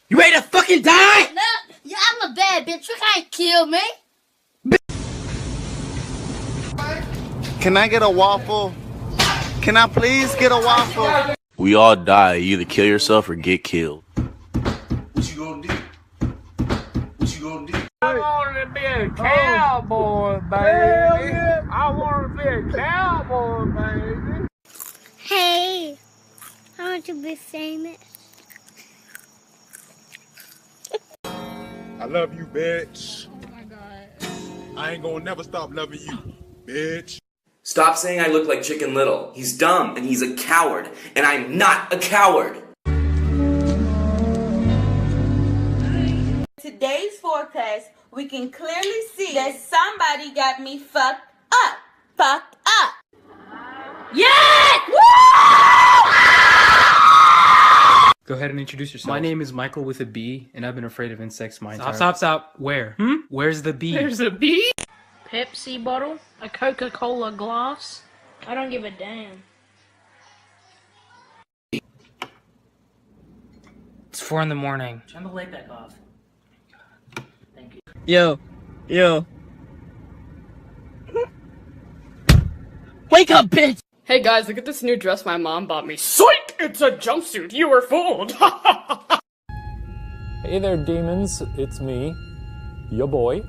You ready to fucking die? No, yeah, I'm a bad bitch. You can't kill me. Can I get a waffle? Can I please get a waffle? We all die. You either kill yourself or get killed. What you gonna do? What you gonna do? I want to be a cowboy, baby. I want to be a cowboy, baby. Hey, I want to be famous. I love you, bitch. Oh my god. I ain't gonna never stop loving you, bitch. Stop saying I look like Chicken Little. He's dumb and he's a coward, and I'm not a coward. Today's forecast, we can clearly see that somebody got me fucked up. Fucked up. Yes! Go ahead and introduce yourself. My name is Michael with a B, and I've been afraid of insects my entire life. Stop. Where? Where's the bee? There's a bee? Pepsi bottle? A Coca-Cola glass? I don't give a damn. It's 4 in the morning. Turn the light back off. Thank you. Yo. Wake up, bitch! Hey guys, look at this new dress my mom bought me. Psych! It's a jumpsuit! You were fooled! Hey there, demons. It's me, your boy.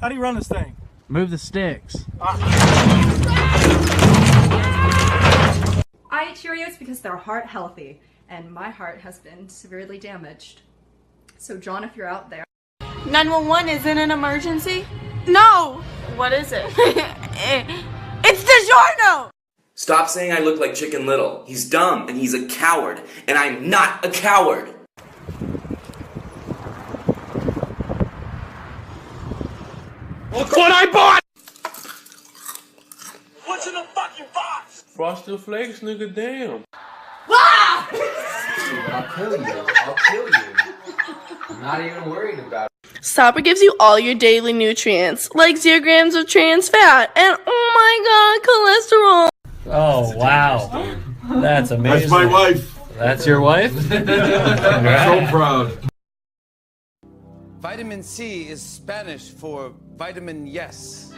How do you run this thing? Move the sticks. I eat Cheerios because they're heart healthy, and my heart has been severely damaged. So John, if you're out there. 911, is it an emergency? No! What is it? It's DiGiorno! Stop saying I look like Chicken Little. He's dumb and he's a coward, and I'm not a coward. Look what I bought! What's in the fucking box? Frosted Flakes, nigga, damn. Ah! I'll kill you. I'm not even worried about it. Stopper gives you all your daily nutrients, like 0 grams of trans fat, and oh my god, cholesterol. Oh, wow. That's amazing. That's my wife. That's your wife? I'm so proud. Vitamin C is Spanish for vitamin yes.